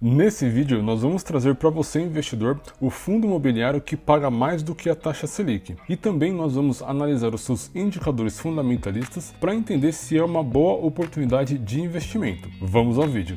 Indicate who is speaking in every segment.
Speaker 1: Nesse vídeo, nós vamos trazer para você, investidor, o fundo imobiliário que paga mais do que a taxa Selic. E também nós vamos analisar os seus indicadores fundamentalistas para entender se é uma boa oportunidade de investimento. Vamos ao vídeo.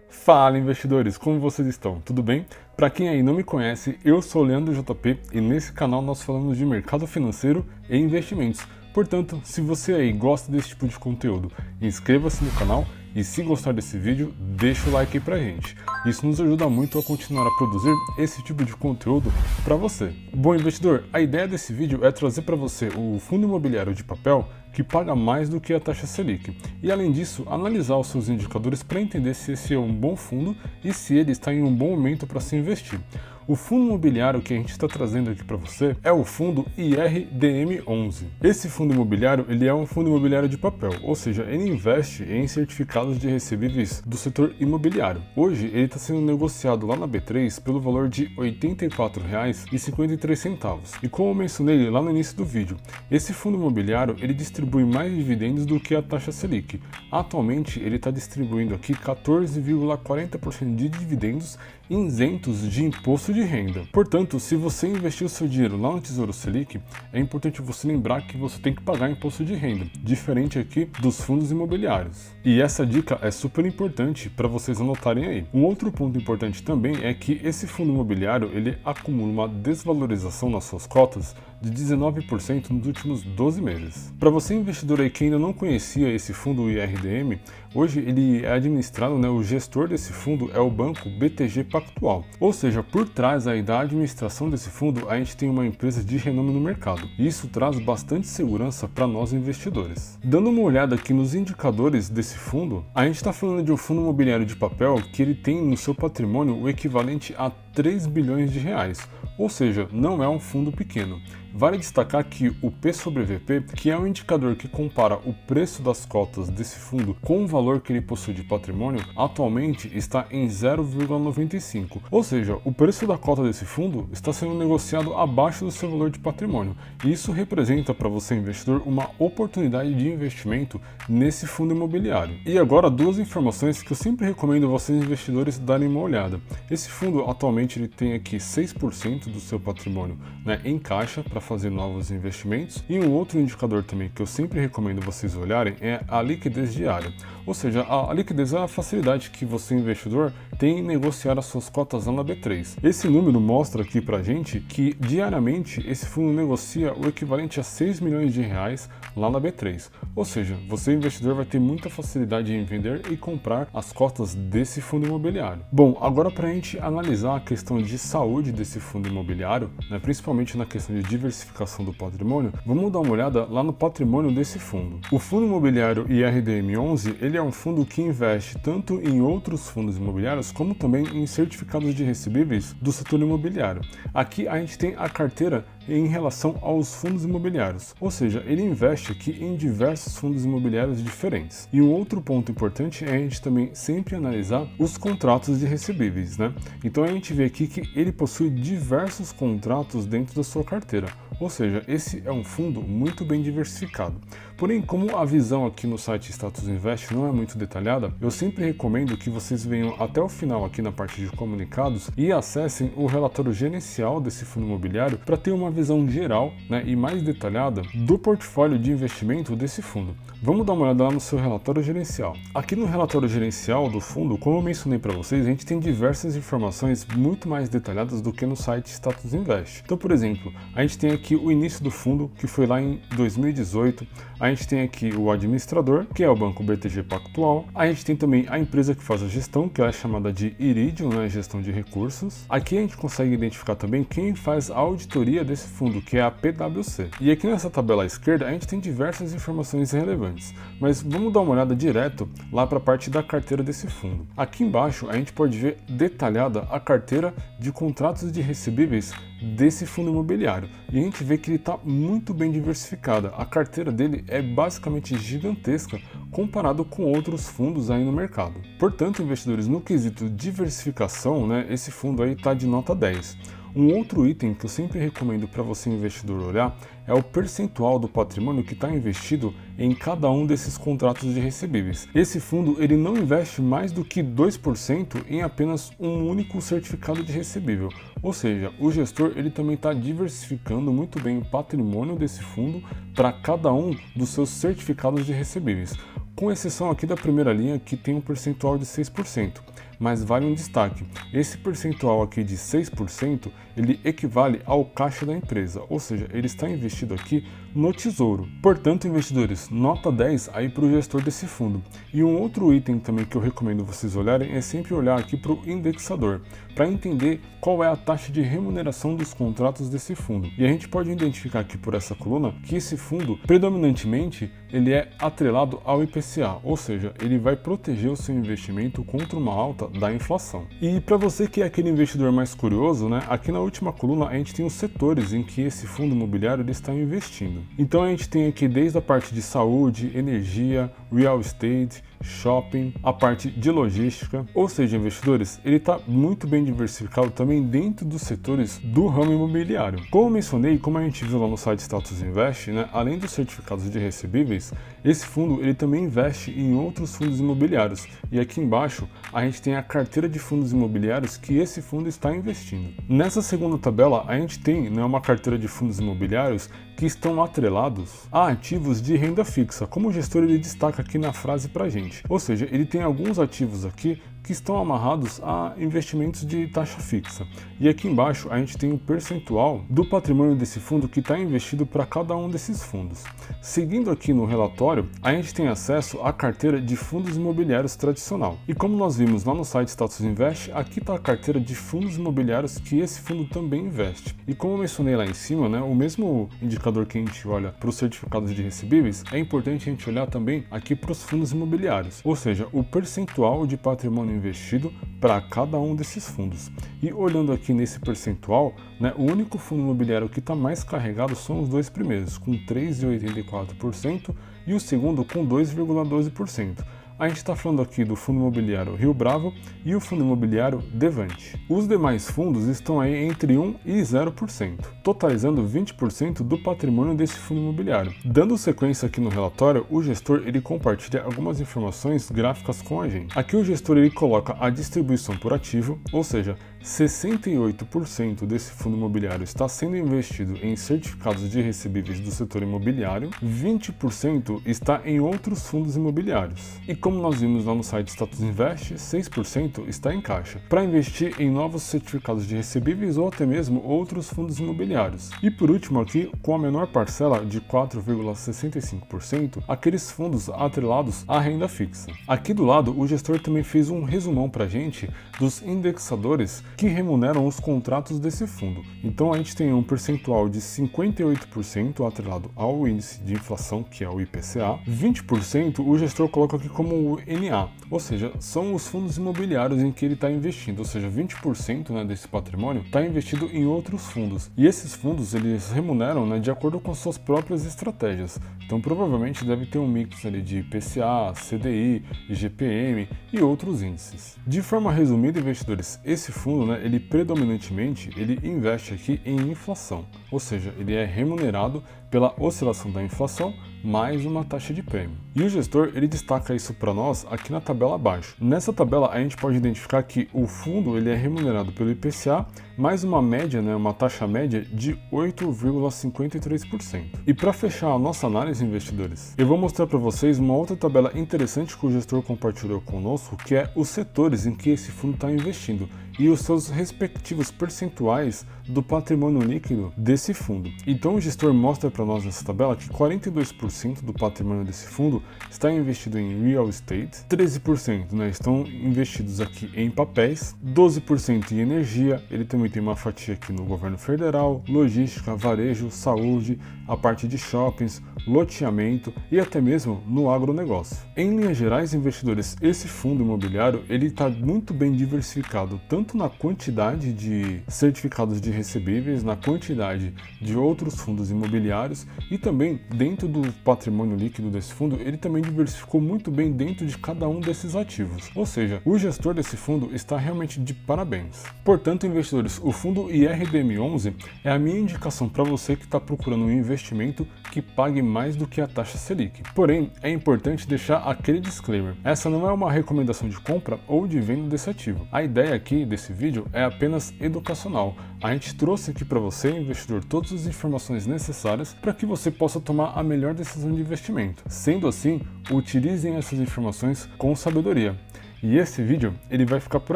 Speaker 1: Fala, investidores, como vocês estão? Tudo bem? Para quem aí não me conhece, eu sou o Leandro JP e nesse canal nós falamos de mercado financeiro e investimentos. Portanto, se você aí gosta desse tipo de conteúdo, inscreva-se no canal e se gostar desse vídeo, deixa o like aí pra gente. Isso nos ajuda muito a continuar a produzir esse tipo de conteúdo para você. Bom, investidor, a ideia desse vídeo é trazer para você o fundo imobiliário de papel que paga mais do que a taxa Selic. E além disso, analisar os seus indicadores para entender se esse é um bom fundo e se ele está em um bom momento para se investir. O fundo imobiliário que a gente está trazendo aqui para você é o fundo IRDM11. Esse fundo imobiliário ele é um fundo imobiliário de papel, ou seja, ele investe em certificados de recebíveis do setor imobiliário. Hoje ele está sendo negociado lá na B3 pelo valor de R$ 84,53. E como eu mencionei lá no início do vídeo, esse fundo imobiliário ele distribui mais dividendos do que a taxa Selic. Atualmente ele está distribuindo aqui 14,40% de dividendos isentos de imposto de renda. Portanto, se você investir o seu dinheiro lá no Tesouro Selic, é importante você lembrar que você tem que pagar imposto de renda, diferente aqui dos fundos imobiliários. E essa dica é super importante para vocês anotarem aí. Um outro ponto importante também é que esse fundo imobiliário ele acumula uma desvalorização nas suas cotas de 19% nos últimos 12 meses. Para você investidor aí que ainda não conhecia esse fundo IRDM, hoje ele é administrado, o gestor desse fundo é o banco BTG Pactual. Ou seja, por trás aí da administração desse fundo, a gente tem uma empresa de renome no mercado. E isso traz bastante segurança para nós investidores. Dando uma olhada aqui nos indicadores desse fundo, a gente está falando de um fundo imobiliário de papel que ele tem no seu patrimônio o equivalente a 3 bilhões de reais. Ou seja, não é um fundo pequeno. Vale destacar que o P sobre VP, que é um indicador que compara o preço das cotas desse fundo com o valor que ele possui de patrimônio, atualmente está em 0,95. Ou seja, o preço da cota desse fundo está sendo negociado abaixo do seu valor de patrimônio. E isso representa para você, investidor, uma oportunidade de investimento nesse fundo imobiliário. E agora, duas informações que eu sempre recomendo vocês, investidores, darem uma olhada. Esse fundo, atualmente, ele tem aqui 6% do seu patrimônio em caixa para fazer novos investimentos. E um outro indicador também que eu sempre recomendo vocês olharem é a liquidez diária. Ou seja, a liquidez é a facilidade que você, investidor, tem em negociar as suas cotas lá na B3. Esse número mostra aqui pra gente que diariamente esse fundo negocia o equivalente a 6 milhões de reais lá na B3. Ou seja, você, investidor, vai ter muita facilidade em vender e comprar as cotas desse fundo imobiliário. Bom, agora para a gente analisar a questão de saúde desse fundo imobiliário, principalmente na questão de diversificação do patrimônio, vamos dar uma olhada lá no patrimônio desse fundo. O fundo imobiliário IRDM11, ele é um fundo que investe tanto em outros fundos imobiliários como também em certificados de recebíveis do setor imobiliário. Aqui a gente tem a carteira em relação aos fundos imobiliários, ou seja, ele investe aqui em diversos fundos imobiliários diferentes. E um outro ponto importante é a gente também sempre analisar os contratos de recebíveis, Então a gente vê aqui que ele possui diversos contratos dentro da sua carteira, ou seja, esse é um fundo muito bem diversificado. Porém, como a visão aqui no site Status Invest não é muito detalhada, eu sempre recomendo que vocês venham até o final aqui na parte de comunicados e acessem o relatório gerencial desse fundo imobiliário para ter uma visão geral e mais detalhada do portfólio de investimento desse fundo. Vamos dar uma olhada lá no seu relatório gerencial. Aqui no relatório gerencial do fundo, como eu mencionei para vocês, a gente tem diversas informações muito mais detalhadas do que no site Status Invest. Então, por exemplo, a gente tem aqui o início do fundo, que foi lá em 2018. A gente tem aqui o administrador, que é o banco BTG Pactual. A gente tem também a empresa que faz a gestão, que é chamada de Iridium, gestão de recursos. Aqui a gente consegue identificar também quem faz a auditoria desse fundo, que é a PwC. E aqui nessa tabela à esquerda a gente tem diversas informações relevantes, mas vamos dar uma olhada direto lá para a parte da carteira desse fundo. Aqui embaixo a gente pode ver detalhada a carteira de contratos de recebíveis desse fundo imobiliário. E a gente vê que ele está muito bem diversificada. A carteira dele é basicamente gigantesca comparado com outros fundos aí no mercado. Portanto, investidores, no quesito diversificação, esse fundo aí está de nota 10. Um outro item que eu sempre recomendo para você investidor olhar é o percentual do patrimônio que está investido em cada um desses contratos de recebíveis. Esse fundo ele não investe mais do que 2% em apenas um único certificado de recebível, ou seja, o gestor ele também está diversificando muito bem o patrimônio desse fundo para cada um dos seus certificados de recebíveis, com exceção aqui da primeira linha que tem um percentual de 6%. Mas vale um destaque, esse percentual aqui de 6%, ele equivale ao caixa da empresa, ou seja, ele está investido aqui no tesouro. Portanto, investidores, nota 10 aí para o gestor desse fundo. E um outro item também que eu recomendo vocês olharem é sempre olhar aqui para o indexador, para entender qual é a taxa de remuneração dos contratos desse fundo. E a gente pode identificar aqui por essa coluna que esse fundo, predominantemente, ele é atrelado ao IPCA, ou seja, ele vai proteger o seu investimento contra uma alta da inflação. E para você que é aquele investidor mais curioso, né, aqui na última coluna a gente tem os setores em que esse fundo imobiliário ele está investindo. Então a gente tem aqui desde a parte de saúde, energia, real estate, shopping, a parte de logística, ou seja, investidores, ele está muito bem diversificado também dentro dos setores do ramo imobiliário. Como eu mencionei, como a gente viu lá no site Status Invest, né, além dos certificados de recebíveis, esse fundo ele também investe em outros fundos imobiliários. E aqui embaixo a gente tem a carteira de fundos imobiliários que esse fundo está investindo. Nessa segunda tabela a gente tem, né, uma carteira de fundos imobiliários que estão atrelados a ativos de renda fixa, como o gestor ele destaca aqui na frase pra gente. Ou seja, ele tem alguns ativos aqui que estão amarrados a investimentos de taxa fixa. E aqui embaixo a gente tem o percentual do patrimônio desse fundo que está investido para cada um desses fundos. Seguindo aqui no relatório, a gente tem acesso à carteira de fundos imobiliários tradicional. E como nós vimos lá no site Status Invest, aqui está a carteira de fundos imobiliários que esse fundo também investe. E como eu mencionei lá em cima, né, o mesmo indicador que a gente olha para os certificados de recebíveis, é importante a gente olhar também aqui para os fundos imobiliários, ou seja, o percentual de patrimônio investido para cada um desses fundos. E olhando aqui nesse percentual, né, o único fundo imobiliário que está mais carregado são os dois primeiros, com 3,84% e o segundo com 2,12%. A gente está falando aqui do fundo imobiliário Rio Bravo e o fundo imobiliário Devante. Os demais fundos estão aí entre 1% e 0%, totalizando 20% do patrimônio desse fundo imobiliário. Dando sequência aqui no relatório, o gestor ele compartilha algumas informações gráficas com a gente. Aqui o gestor ele coloca a distribuição por ativo, ou seja, 68% desse fundo imobiliário está sendo investido em certificados de recebíveis do setor imobiliário, 20% está em outros fundos imobiliários. E como nós vimos lá no site Status Invest, 6% está em caixa, para investir em novos certificados de recebíveis ou até mesmo outros fundos imobiliários. E por último aqui, com a menor parcela de 4,65%, aqueles fundos atrelados à renda fixa. Aqui do lado, o gestor também fez um resumão para a gente dos indexadores que remuneram os contratos desse fundo. Então a gente tem um percentual de 58% atrelado ao índice de inflação, que é o IPCA, 20% o gestor coloca aqui como o NA, ou seja, são os fundos imobiliários em que ele está investindo, ou seja, 20%, né, desse patrimônio está investido em outros fundos. E esses fundos eles remuneram, né, de acordo com suas próprias estratégias. Então provavelmente deve ter um mix ali de IPCA, CDI, IGPM e outros índices. De forma resumida, investidores, esse fundo, né, ele predominantemente ele investe aqui em inflação, ou seja, ele é remunerado pela oscilação da inflação mais uma taxa de prêmio. E o gestor ele destaca isso para nós aqui na tabela abaixo. Nessa tabela a gente pode identificar que o fundo ele é remunerado pelo IPCA mais uma média, né, uma taxa média de 8,53%. E para fechar a nossa análise, investidores, eu vou mostrar para vocês uma outra tabela interessante que o gestor compartilhou conosco, que é os setores em que esse fundo está investindo e os seus respectivos percentuais do patrimônio líquido desse fundo. Então o gestor mostra para nós nessa tabela que 42% do patrimônio desse fundo está investido em real estate, 13%, né, estão investidos aqui em papéis, 12% em energia, ele também tem uma fatia aqui no governo federal, logística, varejo, saúde, a parte de shoppings, loteamento e até mesmo no agronegócio. Em linhas gerais, investidores, esse fundo imobiliário ele está muito bem diversificado, tanto na quantidade de certificados de recebíveis, na quantidade de outros fundos imobiliários e também dentro do patrimônio líquido desse fundo, ele também diversificou muito bem dentro de cada um desses ativos. Ou seja, o gestor desse fundo está realmente de parabéns. Portanto, investidores, o fundo IRDM11 é a minha indicação para você que está procurando um investimento que pague mais do que a taxa Selic. Porém, é importante deixar aquele disclaimer. Essa não é uma recomendação de compra ou de venda desse ativo. A ideia aqui desse vídeo é apenas educacional. A gente trouxe aqui para você, investidor, todas as informações necessárias para que você possa tomar a melhor decisão de investimento. Sendo assim, utilizem essas informações com sabedoria. E esse vídeo ele vai ficar por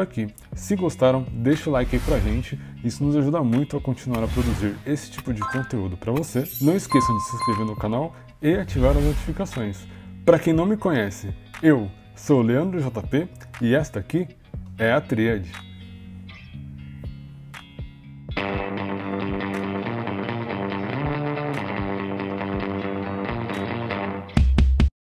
Speaker 1: aqui. Se gostaram, deixa o like aí pra gente, isso nos ajuda muito a continuar a produzir esse tipo de conteúdo para você. Não esqueçam de se inscrever no canal e ativar as notificações. Para quem não me conhece, eu sou o Leandro JP e esta aqui é a Tríade.